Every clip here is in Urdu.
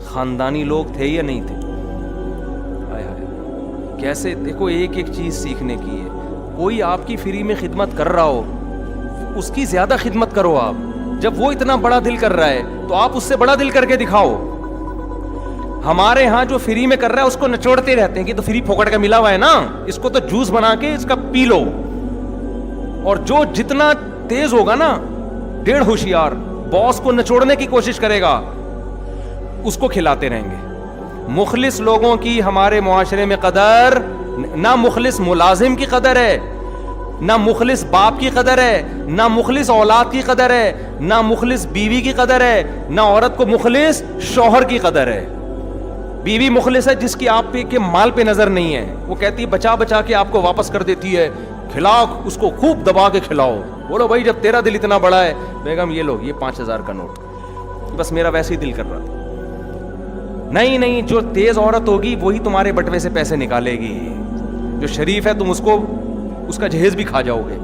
خاندانی لوگ تھے یا نہیں تھے؟ ہائے ہائے کیسے، دیکھو ایک ایک چیز سیکھنے کی ہے. کوئی آپ کی فری میں خدمت کر رہا ہو اس کی زیادہ خدمت کرو آپ. جب وہ اتنا بڑا دل کر رہا ہے تو آپ اس سے بڑا دل کر کے دکھاؤ. ہمارے ہاں جو فری میں کر رہا ہے اس کو نچوڑتے رہتے ہیں کہ تو فری پھوکٹ کا ملا ہوا ہے نا، اس کو تو جوس بنا کے اس کا پی لو. اور جو جتنا تیز ہوگا نا، 1.5 ہوشیار باس کو نچوڑنے کی کوشش کرے گا، اس کو کھلاتے رہیں گے. مخلص لوگوں کی ہمارے معاشرے میں قدر نہ، مخلص ملازم کی قدر ہے، نہ مخلص باپ کی قدر ہے، نہ مخلص اولاد کی قدر ہے، نہ مخلص بیوی کی قدر ہے، نہ عورت کو مخلص شوہر کی قدر ہے. بیوی مخلص ہے جس کی آپ کے مال پہ نظر نہیں ہے، وہ کہتی ہے بچا بچا کے آپ کو واپس کر دیتی ہے، کھلاؤ اس کو خوب دبا کے کھلاؤ. بولو بھائی جب تیرا دل اتنا بڑا ہے، بیگم یہ لو یہ 5000 کا نوٹ، بس میرا ویسے ہی دل کر رہا تھا. نہیں نہیں، جو تیز عورت ہوگی وہی تمہارے بٹوے سے پیسے نکالے گی. جو شریف ہے تم اس کو اس کا جہیز بھی کھا جاؤ گے.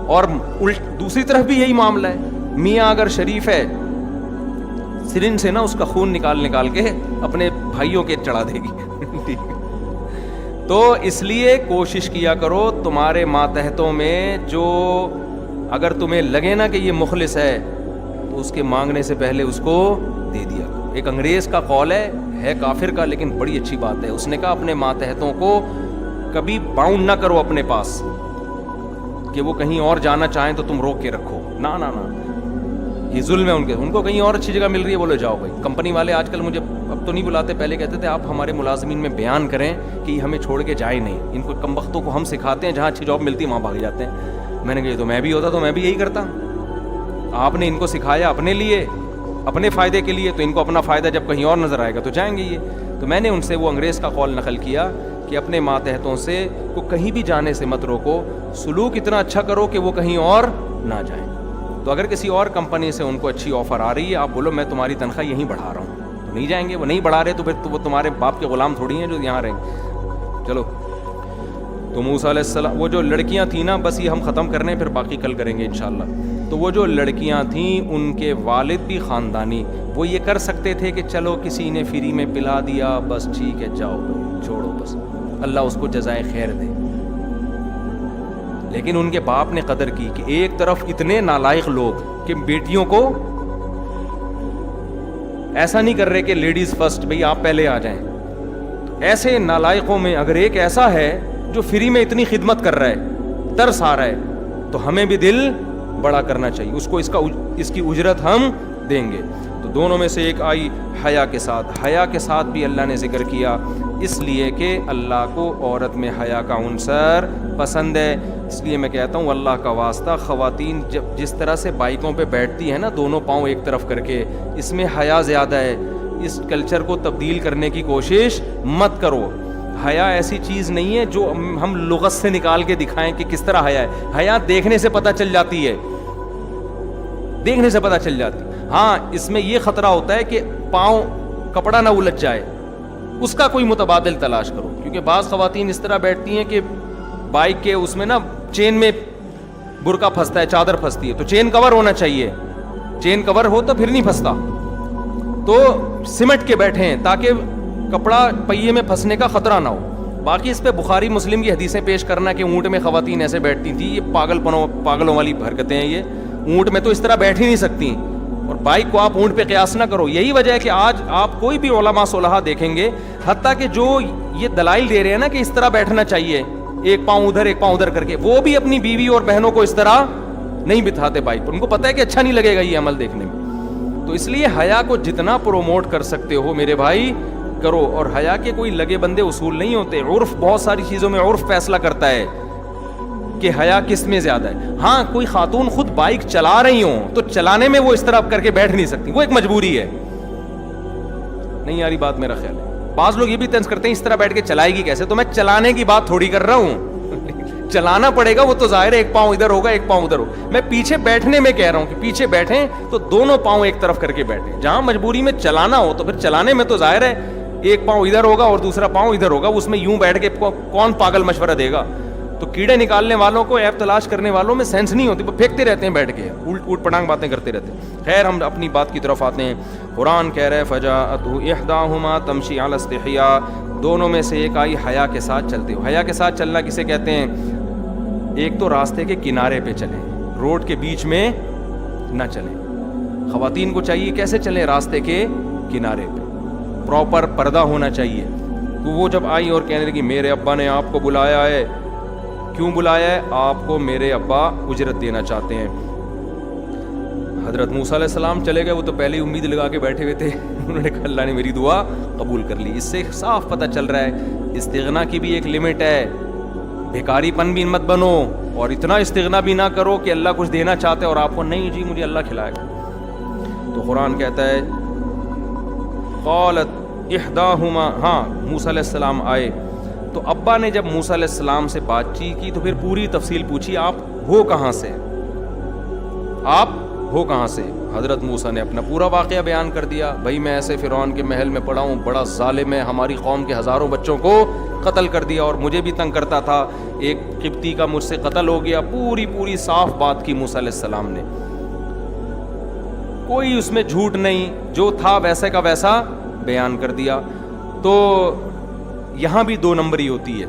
اور دوسری طرف بھی یہی معاملہ ہے. میاں اگر شریف ہے، سرنج سے نا اس کا خون نکال کے اپنے بھائیوں کے چڑھا دے گی. تو اس لیے کوشش کیا کرو تمہارے ماتحتوں میں جو اگر تمہیں لگے نا کہ یہ مخلص ہے تو اس کے مانگنے سے پہلے اس کو دے دیا کرو. ایک انگریز کا قول ہے کافر کا لیکن بڑی اچھی بات ہے. اس نے کہا اپنے ماتحتوں کو کبھی باؤنڈ نہ کرو اپنے پاس کہ وہ کہیں اور جانا چاہیں تو تم روک کے رکھو. نہ نہ نہ، یہ ظلم ہے ان کو کہیں اور اچھی جگہ مل رہی ہے، بولو جاؤ بھائی. کمپنی والے آج کل مجھے اب تو نہیں بلاتے، پہلے کہتے تھے آپ ہمارے ملازمین میں بیان کریں کہ یہ ہمیں چھوڑ کے جائے نہیں. ان کو کم وقتوں کو ہم سکھاتے ہیں، جہاں اچھی جاب ملتی ہے وہاں بھاگ جاتے ہیں. میں نے کہا یہ تو میں بھی ہوتا تو میں بھی یہی کرتا. آپ نے ان کو سکھایا اپنے لیے، اپنے فائدے کے لیے، تو ان کو اپنا فائدہ جب کہیں اور نظر آئے گا تو جائیں گے یہ. تو میں نے ان سے وہ انگریز کا قول نقل کیا کہ اپنے ماتحتوں سے کو کہیں بھی جانے سے مت روکو، سلوک اتنا اچھا کرو کہ وہ کہیں اور نہ جائیں. تو اگر کسی اور کمپنی سے ان کو اچھی آفر آ رہی ہے، آپ بولو میں تمہاری تنخواہ یہیں بڑھا رہا ہوں، تو نہیں جائیں گے. وہ نہیں بڑھا رہے تو پھر وہ تمہارے باپ کے غلام تھوڑی ہیں جو یہاں رہیں گے. چلو تو موسیٰ علیہ السلام، وہ جو لڑکیاں تھیں نا، بس یہ ہم ختم کرنے ہیں پھر باقی کل کریں گے انشاءاللہ. تو وہ جو لڑکیاں تھیں ان کے والد بھی خاندانی، وہ یہ کر سکتے تھے کہ چلو کسی نے فری میں پلا دیا بس ٹھیک ہے جاؤ چھوڑو بس، اللہ اس کو جزائے خیر دے. لیکن ان کے باپ نے قدر کی کہ ایک طرف اتنے نالائق لوگ کہ بیٹیوں کو ایسا نہیں کر رہے کہ لیڈیز فرسٹ، بھئی آپ پہلے آ جائیں. ایسے نالائقوں میں اگر ایک ایسا ہے جو فری میں اتنی خدمت کر رہا ہے، ترس آ رہا ہے، تو ہمیں بھی دل بڑا کرنا چاہیے. اس کو اس کی اجرت ہم دیں گے. تو دونوں میں سے ایک آئی حیا کے ساتھ. حیا کے ساتھ بھی اللہ نے ذکر کیا اس لیے کہ اللہ کو عورت میں حیا کا عنصر پسند ہے. اس لیے میں کہتا ہوں اللہ کا واسطہ، خواتین جس طرح سے بائکوں پہ بیٹھتی ہیں نا دونوں پاؤں ایک طرف کر کے، اس میں حیا زیادہ ہے. اس کلچر کو تبدیل کرنے کی کوشش مت کرو. حیا ایسی چیز نہیں ہے جو ہم لغت سے نکال کے دکھائیں کہ کس طرح حیا ہے. حیا دیکھنے سے پتہ چل جاتی ہے، دیکھنے سے پتہ چل جاتی. ہاں اس میں یہ خطرہ ہوتا ہے کہ پاؤں کپڑا نہ الجھ جائے، اس کا کوئی متبادل تلاش کرو. کیونکہ بعض خواتین اس طرح بیٹھتی ہیں کہ بائک کے اس میں نا چین میں برقع پھنستا ہے، چادر پھنستی ہے، تو چین کور ہونا چاہیے. چین کور ہو تو پھر نہیں پھنستا. تو سمٹ کے بیٹھیں تاکہ کپڑا پہیے میں پھنسنے کا خطرہ نہ ہو. باقی اس پہ بخاری مسلم کی حدیثیں پیش کرنا کہ اونٹ میں خواتین ایسے بیٹھتی تھیں، یہ پاگلوں والی حرکتیں ہیں. یہ اونٹ میں تو اس طرح بیٹھ ہی نہیں سکتی، اور بائک کو آپ اونٹ پہ قیاس نہ کرو. یہی وجہ ہے کہ آج آپ کوئی بھی علماء صلحاء دیکھیں گے، حتیٰ کہ جو یہ دلائل دے رہے ہیں نا کہ اس طرح بیٹھنا چاہیے، ایک پاؤں ادھر ایک پاؤں ادھر کر کے، وہ بھی اپنی بیوی اور بہنوں کو اس طرح نہیں بٹھاتے بائک پر. ان کو پتہ ہے کہ اچھا نہیں لگے گا یہ عمل دیکھنے میں. تو اس لیے حیا کو جتنا پروموٹ کر سکتے ہو میرے بھائی کرو. اور حیا کے کوئی لگے بندے اصول نہیں ہوتے. عرف بہت ساری چیزوں میں عرف فیصلہ کرتا ہے کہ حیا کس میں زیادہ ہے. ہاں کوئی خاتون خود بائک چلا رہی ہوں تو چلانے میں وہ اس طرح کر کے بیٹھ نہیں سکتی، وہ ایک مجبوری ہے. نہیں یاری بات میرا خیال ہے. بعض لوگ یہ بھی طنز کرتے ہیں اس طرح بیٹھ کے چلائے گی کیسے. تو میں چلانے کی بات تھوڑی کر رہا ہوں، چلانا پڑے گا وہ تو ظاہر ہے، ایک پاؤں ادھر ہوگا ایک پاؤں ادھر ہوگا. میں پیچھے بیٹھنے میں کہہ رہا ہوں کہ پیچھے بیٹھیں تو دونوں پاؤں ایک طرف کر کے بیٹھیں. جہاں مجبوری میں چلانا ہو تو پھر چلانے میں تو ظاہر ہے ایک پاؤں ادھر ہوگا اور دوسرا پاؤں ادھر ہوگا. اس میں یوں بیٹھ کے کون پاگل مشورہ دے گا. تو کیڑے نکالنے والوں کو، ایپ تلاش کرنے والوں میں سینس نہیں ہوتی، وہ پھینکتے رہتے ہیں بیٹھ کے، الٹ پٹانگ باتیں کرتے رہتے ہیں. خیر ہم اپنی بات کی طرف آتے ہیں. قرآن کہہ رہے فجاءتہ احداہما تمشی علی استحیاء، دونوں میں سے ایک آئی حیا کے ساتھ چلتے ہوئے. حیا کے ساتھ چلنا کسے کہتے ہیں؟ ایک تو راستے کے کنارے پہ چلیں، روڈ کے بیچ میں نہ چلیں. خواتین کو چاہیے کیسے چلیں؟ راستے کے کنارے پہ، پراپر پردہ ہونا چاہیے. تو وہ جب آئی اور کہنے لگی میرے ابا نے آپ کو بلایا ہے. کیوں بلایا ہے؟ آپ کو میرے ابا اجرت دینا چاہتے ہیں. حضرت موسیٰ علیہ السلام چلے گئے، وہ تو پہلے ہی امید لگا کے بیٹھے ہوئے تھے. انہوں نے کہا اللہ نے میری دعا قبول کر لی. اس سے صاف پتہ چل رہا ہے استغنا کی بھی ایک لمٹ ہے. بھیکاری پن بھی مت بنو اور اتنا استغنا بھی نہ کرو کہ اللہ کچھ دینا چاہتے اور آپ کو نہیں جی مجھے اللہ کھلائے گا. تو قرآن کہتا ہے قالت احداہما، ہاں موسیٰ علیہ السلام آئے تو ابا نے جب موسیٰ علیہ السلام سے بات چیت کی تو پھر پوری تفصیل پوچھی آپ ہو کہاں سے، آپ ہو کہاں سے. حضرت موسیٰ نے اپنا پورا واقعہ بیان کر دیا. بھائی میں ایسے فرعون کے محل میں پڑا ہوں، بڑا ظالم ہے، ہماری قوم کے ہزاروں بچوں کو قتل کر دیا اور مجھے بھی تنگ کرتا تھا، ایک قبطی کا مجھ سے قتل ہو گیا. پوری صاف بات کی موسیٰ علیہ السلام نے، کوئی اس میں جھوٹ نہیں، جو تھا ویسے کا ویسا بیان کر دیا. تو یہاں بھی دو نمبری ہوتی ہے.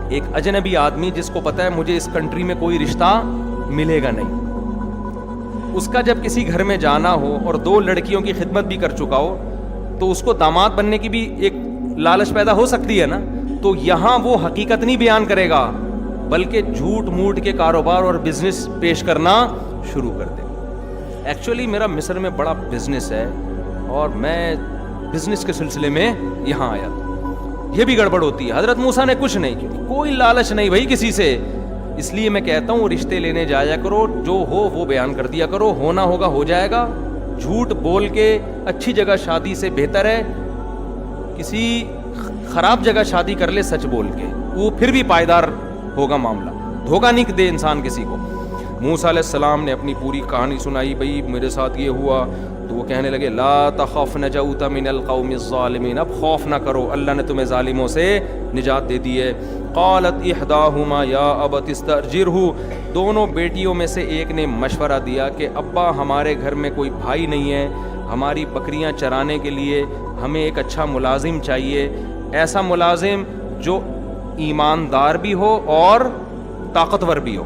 ایک اجنبی آدمی جس کو پتا ہے مجھے اس کنٹری میں کوئی رشتہ ملے گا نہیں، اس کا جب کسی گھر میں جانا ہو اور دو لڑکیوں کی خدمت بھی کر چکا ہو تو اس کو داماد بننے کی بھی ایک لالچ پیدا ہو سکتی ہے نا. تو یہاں وہ حقیقت نہیں بیان کرے گا بلکہ جھوٹ موٹ کے کاروبار اور بزنس پیش کرنا شروع کر دے. ایکچولی میرا مصر میں بڑا بزنس ہے اور میں بزنس کے سلسلے میں یہاں آیا تھا. یہ بھی گڑبڑ ہوتی ہے. حضرت موسیٰ نے کچھ نہیں کیا، کوئی لالچ نہیں بھائی کسی سے. اس لیے میں کہتا ہوں رشتے لینے جایا کرو، جو ہو وہ بیان کر دیا کرو، ہونا ہوگا ہو جائے گا. جھوٹ بول کے اچھی جگہ شادی سے بہتر ہے کسی خراب جگہ شادی کر لے سچ بول کے، وہ پھر بھی پائیدار ہوگا معاملہ. دھوکہ نہیں دے انسان کسی کو. موسیٰ علیہ السلام نے اپنی پوری کہانی سنائی. بھئی میرے ساتھ یہ ہوا. تو وہ کہنے لگے لا تخف نجوت من القوم الظالمین، اب خوف نہ کرو، اللہ نے تمہیں ظالموں سے نجات دے دی ہے. قالت احداہما یا ابت استاجرہ، دونوں بیٹیوں میں سے ایک نے مشورہ دیا کہ ابا ہمارے گھر میں کوئی بھائی نہیں ہے، ہماری بکریاں چرانے کے لیے ہمیں ایک اچھا ملازم چاہیے، ایسا ملازم جو ایماندار بھی ہو اور طاقتور بھی ہو.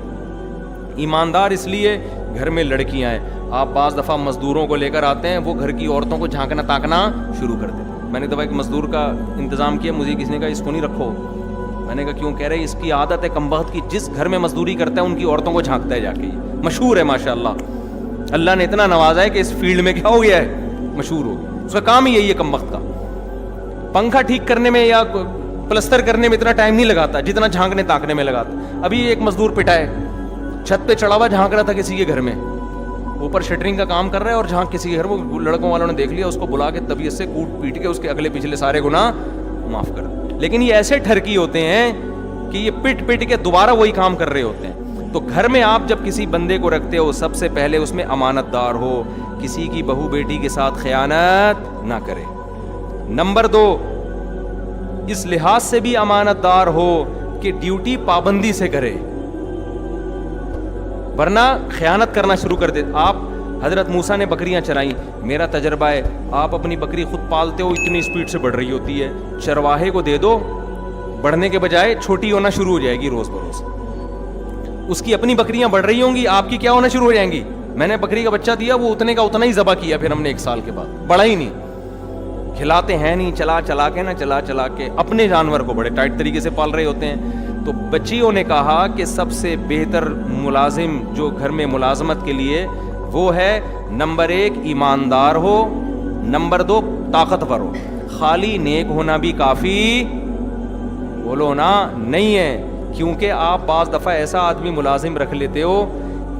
ایماندار اس لیے گھر میں لڑکیاں ہیں. آپ بعض دفعہ مزدوروں کو لے کر آتے ہیں، وہ گھر کی عورتوں کو جھانکنا تاکنا شروع کر دیتے. میں نے دفعہ ایک مزدور کا انتظام کیا، مجھے کسی نے کہا اس کو نہیں رکھو. میں نے کہا کیوں؟ کہہ رہے اس کی عادت ہے کمبخت کی، جس گھر میں مزدوری کرتا ہے ان کی عورتوں کو جھانکتا ہے جا کے. مشہور ہے ماشاءاللہ، اللہ نے اتنا نوازا ہے کہ اس فیلڈ میں کیا ہو گیا ہے، مشہور ہو گیا. اس کا کام ہی یہی ہے کمبخت کا. پنکھا ٹھیک کرنے میں یا پلستر کرنے میں اتنا ٹائم نہیں لگاتا جتنا جھانکنے تاکنے میں لگاتا. ابھی ایک مزدور پٹا ہے، چھت پہ چڑھا ہوا جھانک رہا تھا کسی کے گھر میں، اوپر شٹرنگ کا کام کر رہا ہے اور جھانک کسی کے گھر میں. لڑکوں والوں نے دیکھ لیا، اس کو بلا کے طبیعت سے کوٹ پیٹ کے اس کے اگلے پچھلے سارے گناہ معاف کر دیں. لیکن یہ ایسے ٹھرکی ہوتے ہیں کہ یہ پٹ کے دوبارہ وہی کام کر رہے ہوتے ہیں. تو گھر میں آپ جب کسی بندے کو رکھتے ہو سب سے پہلے اس میں امانت دار ہو، کسی کی بہو بیٹی کے ساتھ خیانت نہ کرے. نمبر 2، اس لحاظ سے بھی امانت دار ہو کہ ڈیوٹی پابندی سے کرے، ورنہ خیانت کرنا شروع کر دے. آپ حضرت موسیٰ نے بکریاں چرائیں، میرا تجربہ ہے آپ اپنی بکری خود پالتے ہو اتنی اسپیڈ سے بڑھ رہی ہوتی ہے، چرواہے کو دے دو، بڑھنے کے بجائے چھوٹی ہونا شروع ہو جائے گی روز بروز. اس کی اپنی بکریاں بڑھ رہی ہوں گی، آپ کی کیا ہونا شروع ہو جائیں گی. میں نے بکری کا بچہ دیا، وہ اتنے کا اتنا ہی ذبح کیا، پھر ہم نے 1 سال کے بعد بڑھا ہی نہیں. کھلاتے ہیں نہیں، چلا کے اپنے جانور کو بڑے ٹائٹ طریقے سے پال رہے ہوتے ہیں. تو بچیوں نے کہا کہ سب سے بہتر ملازم جو گھر میں ملازمت کے لیے وہ ہے نمبر 1 ایماندار ہو، نمبر 2 طاقتور ہو. خالی نیک ہونا بھی کافی بولو نا نہیں ہے، کیونکہ آپ بعض دفعہ ایسا آدمی ملازم رکھ لیتے ہو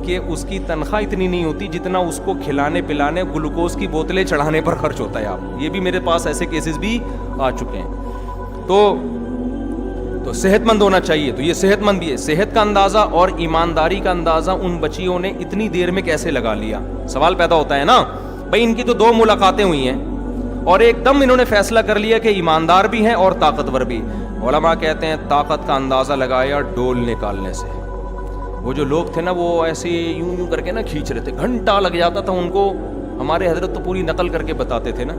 کہ اس کی تنخواہ اتنی نہیں ہوتی جتنا اس کو کھلانے پلانے گلوکوز کی بوتلیں چڑھانے پر خرچ ہوتا ہے. آپ یہ بھی میرے پاس ایسے کیسز بھی آ چکے ہیں. تو صحت مند ہونا چاہیے. تو یہ صحت مند بھی ہے. صحت کا اندازہ اور ایمانداری کا اندازہ ان بچیوں نے اتنی دیر میں کیسے لگا لیا؟ سوال پیدا ہوتا ہے نا بھائی. ان کی تو 2 ملاقاتیں ہوئی ہیں اور ایک دم انہوں نے فیصلہ کر لیا کہ ایماندار بھی ہیں اور طاقتور بھی. علماء کہتے ہیں طاقت کا اندازہ لگایا ڈول نکالنے سے. وہ جو لوگ تھے نا وہ ایسے یوں کر کے نا کھینچ رہے تھے، گھنٹہ لگ جاتا تھا ان کو ہمارے حضرت تو پوری نقل کر کے بتاتے تھے نا,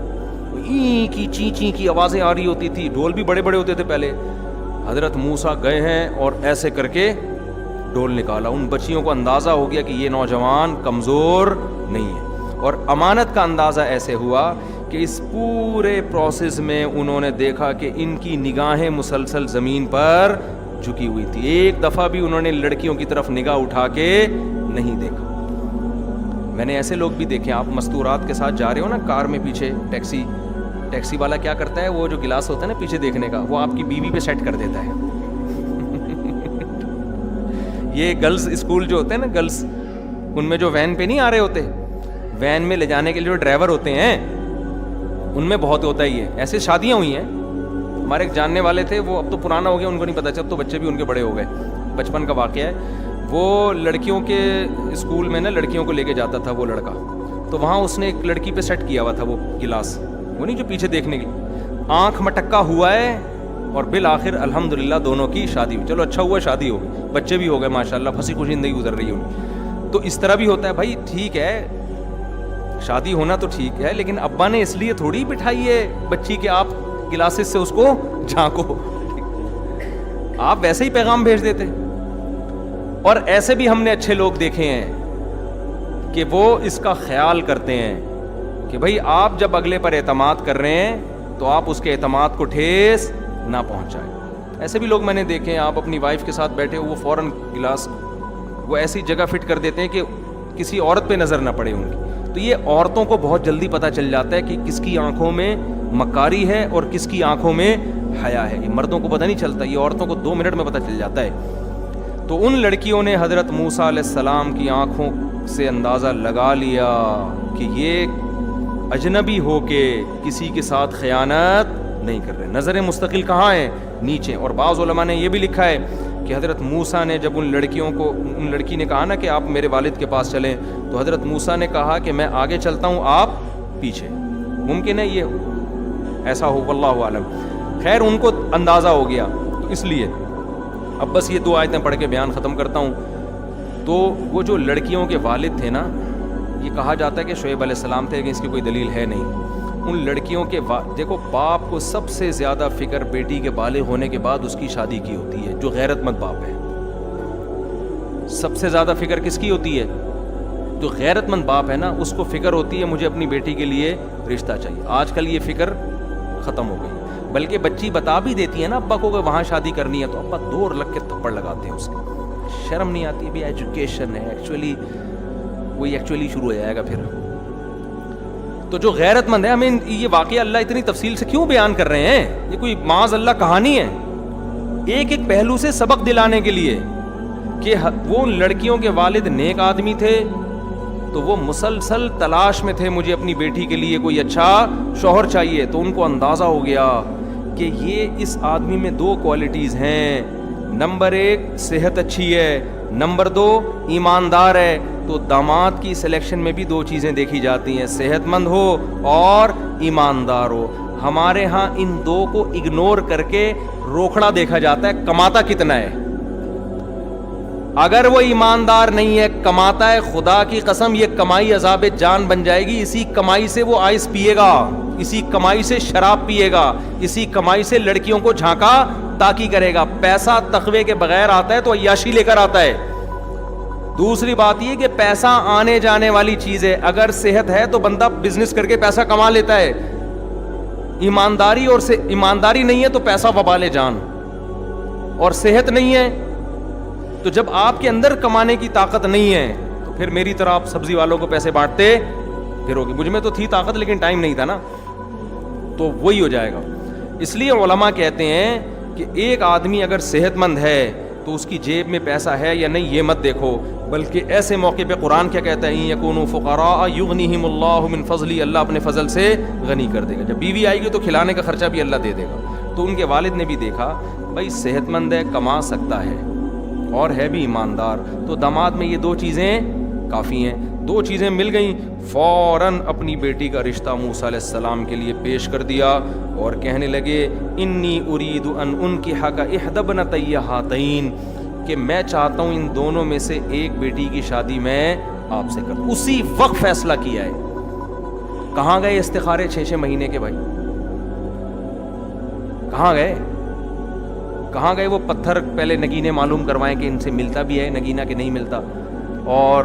ای کی چی چی کی آوازیں آ رہی ہوتی تھی, ڈھول بھی بڑے بڑے ہوتے تھے پہلے. حضرت موسیٰ گئے ہیں اور ایسے کر کے ڈھول نکالا. ان بچیوں کو اندازہ ہو گیا کہ یہ نوجوان کمزور نہیں ہے, اور امانت کا اندازہ ایسے ہوا کہ اس پورے پروسیس میں انہوں نے دیکھا کہ ان کی نگاہیں مسلسل زمین پر جھکی ہوئی تھی. ایک دفعہ بھی انہوں نے لڑکیوں کی طرف نگاہ اٹھا کے نہیں دیکھا. میں نے ایسے لوگ بھی دیکھے, آپ مستورات کے ساتھ جا رہے ہو نا کار میں, پیچھے ٹیکسی والا کیا کرتا ہے, وہ جو گلاس ہوتا ہے نا پیچھے دیکھنے کا, وہ آپ کی بیوی پہ سیٹ کر دیتا ہے. یہ گرلز اسکول جو ہوتے ہیں نا, گرلز, ان میں جو وین پہ نہیں آ رہے ہوتے, وین میں لے جانے کے لیے جو ڈرائیور ہوتے ہیں, ان میں بہت ہوتا ہی ہے. ایسے شادیاں ہوئی ہیں, ہمارے ایک جاننے والے تھے, وہ اب تو پرانا ہو گیا, ان کو نہیں پتا چل, تو بچے بھی ان کے بڑے ہو گئے, بچپن کا واقعہ ہے. وہ لڑکیوں کے اسکول میں نا لڑکیوں کو لے کے جاتا تھا وہ لڑکا, تو وہاں اس نے ایک لڑکی پہ سیٹ کیا ہوا تھا وہ گلاس, وہ نہیں جو پیچھے دیکھنے کی, آنکھ مٹکا ہوا ہے, اور بالآخر الحمدللہ دونوں کی شادی ہوئی. چلو اچھا ہوا شادی ہو گئی, بچے بھی ہو گئے ماشاءاللہ, پھنسی خوشی زندگی گزر رہی ہے ان کی. تو اس طرح بھی ہوتا ہے بھائی, ٹھیک ہے شادی ہونا تو ٹھیک ہے, لیکن ابا نے اس لیے تھوڑی بٹھائی ہے بچی کہ آپ گلاسز سے اس کو جھانکو, آپ ویسے ہی پیغام بھیج دیتے. اور ایسے بھی ہم نے اچھے لوگ دیکھے ہیں کہ وہ اس کا خیال کرتے ہیں کہ بھائی آپ جب اگلے پر اعتماد کر رہے ہیں تو آپ اس کے اعتماد کو ٹھیس نہ پہنچائیں. ایسے بھی لوگ میں نے دیکھے ہیں, آپ اپنی وائف کے ساتھ بیٹھے ہو, وہ فوراً گلاس وہ ایسی جگہ فٹ کر دیتے ہیں کہ کسی عورت پہ نظر نہ پڑے ان کی. تو یہ عورتوں کو بہت جلدی پتہ چل جاتا ہے کہ کس کی آنکھوں میں مکاری ہے اور کس کی آنکھوں میں حیا ہے. یہ مردوں کو پتہ نہیں چلتا, یہ عورتوں کو 2 منٹ میں پتہ چل جاتا ہے. تو ان لڑکیوں نے حضرت موسیٰ علیہ السلام کی آنکھوں سے اندازہ لگا لیا کہ یہ اجنبی ہو کے کسی کے ساتھ خیانت نہیں کر رہے. نظر مستقل کہاں ہے, نیچے. اور بعض علماء نے یہ بھی لکھا ہے کہ حضرت موسیٰ نے جب ان لڑکی نے کہا نا کہ آپ میرے والد کے پاس چلیں, تو حضرت موسیٰ نے کہا کہ میں آگے چلتا ہوں, آپ پیچھے. ممکن ہے یہ ایسا ہو, واللہ عالم. خیر ان کو اندازہ ہو گیا, تو اس لیے اب بس یہ 2 آیتیں پڑھ کے بیان ختم کرتا ہوں. تو وہ جو لڑکیوں کے والد تھے نا, یہ کہا جاتا ہے کہ شعیب علیہ السلام تھے, کہ اس کی کوئی دلیل ہے نہیں. ان لڑکیوں کے دیکھو, باپ کو سب سے زیادہ فکر بیٹی کے بالغ ہونے کے بعد اس کی شادی کی ہوتی ہے, جو غیرت مند باپ ہے. سب سے زیادہ فکر کس کی ہوتی ہے؟ جو غیرت مند باپ ہے نا, اس کو فکر ہوتی ہے مجھے اپنی بیٹی کے لیے رشتہ چاہیے. آج کل یہ فکر ختم ہو گئی, بلکہ بچی بتا بھی دیتی ہے نا ابا کو کہ وہاں شادی کرنی ہے, تو ابا 2 لگ کے تھپڑ لگاتے ہیں اس کے. شرم نہیں آتی بھی, ایجوکیشن ہے ایکچولی شروع ہو جائے گا پھر. تو جو غیرت مند ہے, ہمیں یہ واقعہ اللہ اتنی تفصیل سے کیوں بیان کر رہے ہیں, یہ کوئی معاذ اللہ کہانی ہے, ایک ایک پہلو سے سبق دلانے کے لیے کہ وہ لڑکیوں کے والد نیک آدمی تھے, تو وہ مسلسل تلاش میں تھے مجھے اپنی بیٹی کے لیے کوئی اچھا شوہر چاہیے. تو ان کو اندازہ ہو گیا کہ یہ اس آدمی میں 2 کوالٹیز ہیں, نمبر 1 صحت اچھی ہے, نمبر 2 ایماندار ہے. تو داماد کی سلیکشن میں بھی 2 چیزیں دیکھی جاتی ہیں, صحت مند ہو اور ایماندار ہو. ہمارے ہاں ان 2 کو اگنور کر کے روکھڑا دیکھا جاتا ہے, کماتا کتنا ہے. اگر وہ ایماندار نہیں ہے, کماتا ہے, خدا کی قسم یہ کمائی عذاب جان بن جائے گی. اسی کمائی سے وہ آئس پیے گا, اسی کمائی سے شراب پیے گا, اسی کمائی سے لڑکیوں کو جھانکا تاکی کرے گا. پیسہ تقوی کے بغیر آتا ہے تو عیاشی لے کر آتا ہے. دوسری بات یہ کہ پیسہ آنے جانے والی چیز ہے. اگر صحت ہے تو بندہ بزنس کر کے پیسہ کما لیتا ہے, ایمانداری نہیں ہے تو پیسہ وبال جان, اور صحت نہیں ہے تو جب آپ کے اندر کمانے کی طاقت نہیں ہے تو پھر میری طرح آپ سبزی والوں کو پیسے بانٹتے پھر ہوگی. مجھ میں تو تھی طاقت لیکن ٹائم نہیں تھا نا, تو وہی ہو جائے گا. اس لیے علماء کہتے ہیں کہ ایک آدمی اگر صحت مند ہے تو اس کی جیب میں پیسہ ہے یا نہیں یہ مت دیکھو, بلکہ ایسے موقع پہ قرآن کیا کہتا ہے, یکونوا فقراء یغنیہم اللہ من فضلہ, اللہ اپنے فضل سے غنی کر دے گا. جب بیوی آئے گی تو کھلانے کا خرچہ بھی اللہ دے دے گا. تو ان کے والد نے بھی دیکھا بھائی صحت مند ہے, کما سکتا ہے اور ہے بھی ایماندار, تو داماد میں یہ 2 چیزیں کافی ہیں. 2 چیزیں مل گئیں, فوراً اپنی بیٹی کا رشتہ موسیٰ علیہ السلام کے لیے پیش کر دیا اور کہنے لگے انی ارید ان انکحک احدی ابنتی ہاتین, کہ میں چاہتا ہوں ان دونوں میں سے ایک بیٹی کی شادی میں آپ سے کر. اسی وقت فیصلہ کیا ہے, کہاں گئے استخارے 6 مہینے کے بھائی؟ کہاں گئے؟ کہاں گئے وہ پتھر پہلے نگینے معلوم کروائیں کہ ان سے ملتا بھی ہے نگینہ کہ نہیں ملتا، اور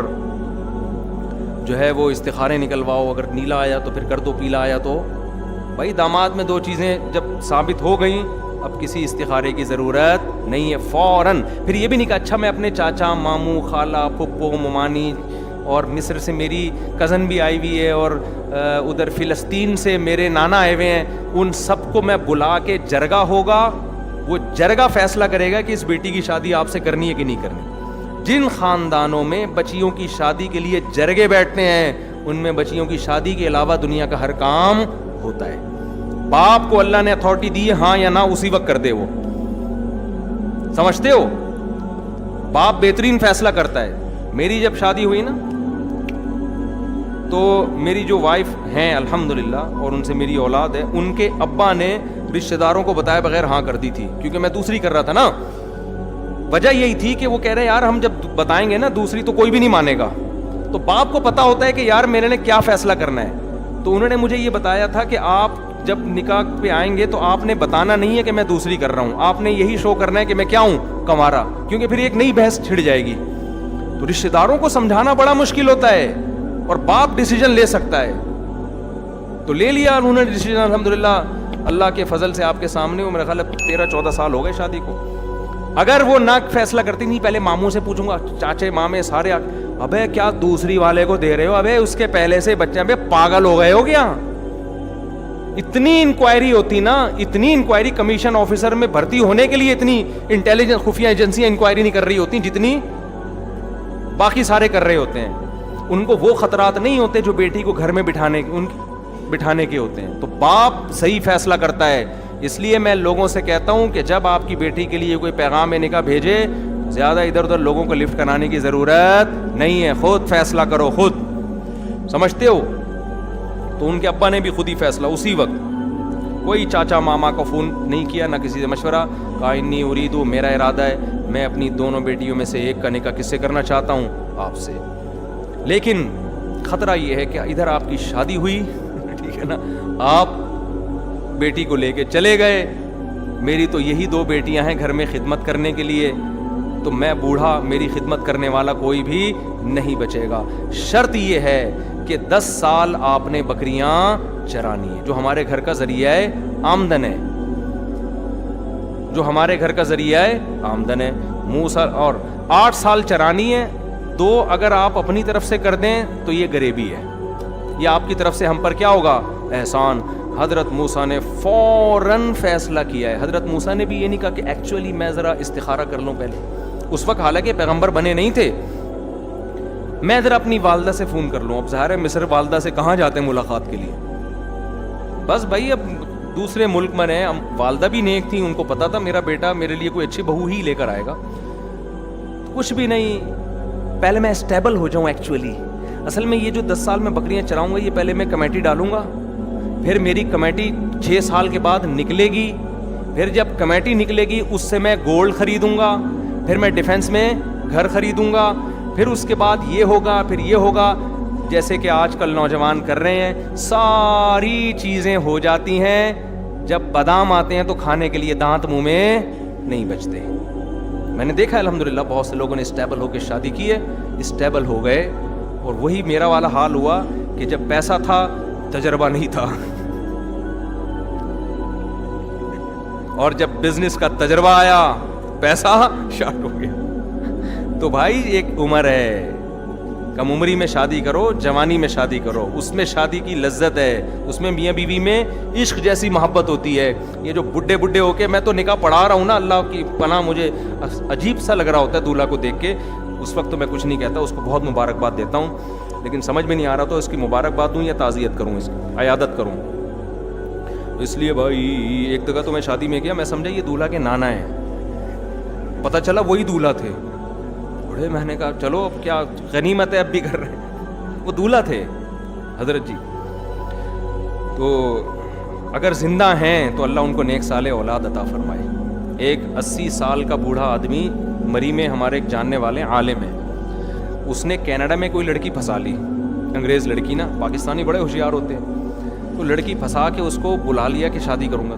جو ہے وہ استخارے نکلواؤ، اگر نیلا آیا تو پھر کر دو، پیلا آیا تو بھائی داماد میں 2 چیزیں جب ثابت ہو گئیں اب کسی استخارے کی ضرورت نہیں ہے فوراً. پھر یہ بھی نہیں کہا اچھا میں اپنے چاچا، ماموں، خالہ، پھپھو، ممانی، اور مصر سے میری کزن بھی آئی ہوئی ہے، اور ادھر فلسطین سے میرے نانا آئے ہوئے ہیں، ان سب کو میں بلا کے جرگہ ہوگا، وہ جرگہ فیصلہ کرے گا کہ اس بیٹی کی شادی آپ سے کرنی ہے کہ نہیں کرنی. جن خاندانوں میں بچیوں کی شادی کے لیے جرگے بیٹھتے ہیں ان میں بچیوں کی شادی کے علاوہ دنیا کا ہر کام ہوتا ہے. باپ کو اللہ نے اتھارٹی دی ہے، ہاں یا نہ اسی وقت کر دے. وہ سمجھتے ہو باپ بہترین فیصلہ کرتا ہے. میری جب شادی ہوئی نا تو میری جو وائف ہیں الحمدللہ اور ان سے میری اولاد ہے، ان کے ابا نے رشتہ داروں کو بتائے بغیر ہاں کر دی تھی، کیونکہ میں دوسری کر رہا تھا نا. وجہ یہی تھی کہ وہ کہہ رہے یار ہم جب بتائیں گے نا دوسری تو کوئی بھی نہیں مانے گا. تو باپ کو پتا ہوتا ہے کہ یار میرے نے کیا فیصلہ کرنا ہے. تو انہوں نے مجھے یہ بتایا تھا کہ آپ جب نکاح پہ آئیں گے تو آپ نے بتانا نہیں ہے کہ میں دوسری کر رہا ہوں، آپ نے یہی شو کرنا ہے کہ میں کیا ہوں، کنوارا، کیونکہ پھر ایک نئی بحث چھڑ جائے گی. تو رشتہ داروں کو سمجھانا بڑا مشکل ہوتا ہے اور باپ ڈیسیجن لے سکتا ہے. تو لے لیا انہوں نے ڈیسیجن الحمدللہ اللہ کے فضل سے. آپ کے سامنے وہ میرا خیال ہے 13-14 سال ہو گئے شادی کو. اگر وہ نہ فیصلہ کرتی نہیں، پہلے ماموں سے پوچھوں گا، چاچے مامے سارے، ابے کیا دوسری والے کو دے رہے ہو، ابے اس کے پہلے سے بچے، ابے پاگل ہو گئے ہو کیا. اتنی انکوائری ہوتی نا، اتنی انکوائری کمیشن آفیسر میں بھرتی ہونے کے لیے اتنی انٹیلیجنس خفیہ ایجنسیاں انکوائری نہیں کر رہی ہوتی جتنی باقی سارے کر رہے ہوتے ہیں. ان کو وہ خطرات نہیں ہوتے جو بیٹی کو گھر میں بٹھانے کے ہوتے ہیں. تو باپ صحیح فیصلہ کرتا ہے. اس لیے میں لوگوں سے کہتا ہوں کہ جب آپ کی بیٹی کے لیے کوئی پیغام نکاح بھیجے زیادہ ادھر ادھر لوگوں کو لفٹ کرانے کی ضرورت نہیں ہے، خود فیصلہ کرو خود. سمجھتے ہو؟ تو ان کے ابا نے بھی خود ہی فیصلہ اسی وقت، کوئی چاچا ماما کو فون نہیں کیا، نہ کسی سے مشورہ، کہا انی اریدو، میرا ارادہ ہے میں اپنی دونوں بیٹیوں میں سے ایک کا نکاح کس سے کرنا چاہتا ہوں، آپ سے. لیکن خطرہ یہ ہے کہ ادھر آپ کی شادی ہوئی ٹھیک ہے نا، آپ بیٹی کو لے کے چلے گئے. میری تو یہی 2 بیٹیاں ہیں گھر میں خدمت کرنے کے لیے، تو میں بوڑھا، میری خدمت کرنے والا کوئی بھی نہیں بچے گا. شرط یہ ہے کہ 10 سال آپ نے بکریاں چرانی ہے، جو ہمارے گھر کا ذریعہ آمدن ہے، جو ہمارے گھر کا ذریعہ آمدن ہے. اور 8 سال چرانی ہے. 2 اگر آپ اپنی طرف سے کر دیں تو یہ غریبی ہے، یہ آپ کی طرف سے ہم پر کیا ہوگا، احسان. حضرت موسیٰ نے فوراً فیصلہ کیا ہے. حضرت موسیٰ نے بھی یہ نہیں کہا کہ ایکچولی میں ذرا استخارہ کر لوں پہلے. اس وقت حالانکہ پیغمبر بنے نہیں تھے. میں ذرا اپنی والدہ سے فون کر لوں. اب ظاہر ہے مصر والدہ سے کہاں جاتے ہیں ملاقات کے لیے، بس بھائی اب دوسرے ملک میں رہے. والدہ بھی نیک تھی، ان کو پتا تھا میرا بیٹا میرے لیے کوئی اچھی بہو ہی لے کر آئے گا. کچھ بھی نہیں، پہلے میں اسٹیبل ہو جاؤں. ایکچولی اصل میں یہ جو 10 سال میں بکریاں چراؤں گا یہ پہلے میں کمیٹی ڈالوں گا، پھر میری کمیٹی 6 سال کے بعد نکلے گی. پھر جب کمیٹی نکلے گی اس سے میں گولڈ خریدوں گا، پھر میں ڈیفنس میں گھر خریدوں گا، پھر اس کے بعد یہ ہوگا، پھر یہ ہوگا. جیسے کہ آج کل نوجوان کر رہے ہیں، ساری چیزیں ہو جاتی ہیں. جب بادام آتے ہیں تو کھانے کے لیے دانت منہ میں نہیں بچتے. میں نے دیکھا الحمدللہ بہت سے لوگوں نے اسٹیبل ہو کے شادی کی ہے، اسٹیبل ہو گئے. اور وہی میرا والا حال ہوا کہ جب پیسہ تھا تجربہ نہیں تھا، اور جب بزنس کا تجربہ آیا پیسہ شارٹ ہو گیا. تو بھائی ایک عمر ہے، کم عمری میں شادی کرو، جوانی میں شادی کرو، اس میں شادی کی لذت ہے، اس میں میاں بیوی میں عشق جیسی محبت ہوتی ہے. یہ جو بڈھے ہو کے، میں تو نکاح پڑھا رہا ہوں نا، اللہ کی پناہ مجھے عجیب سا لگ رہا ہوتا ہے دولہا کو دیکھ کے. اس وقت تو میں کچھ نہیں کہتا، اس کو بہت مبارکباد دیتا ہوں، لیکن سمجھ میں نہیں آ رہا تو اس کی مبارکباد دوں یا تعزیت کروں، اس کی عیادت کروں. اس لیے بھائی ایک جگہ تو میں شادی میں گیا، میں سمجھا یہ دولہا کے نانا ہیں، پتہ چلا وہی دولہا تھے. بڑے میں نے کہا چلو اب کیا غنیمت ہے، اب بھی کر رہے ہیں. وہ دولہا تھے حضرت جی. تو اگر زندہ ہیں تو اللہ ان کو نیک صالح اولاد عطا فرمائے. ایک 80 سال کا بوڑھا آدمی مری میں ہمارے ایک جاننے والے عالم ہیں، اس نے کینیڈا میں کوئی لڑکی پھنسا لی، انگریز لڑکی نا، پاکستانی بڑے ہوشیار ہوتے ہیں. تو لڑکی پھنسا کے اس کو بلا لیا کہ شادی کروں گا.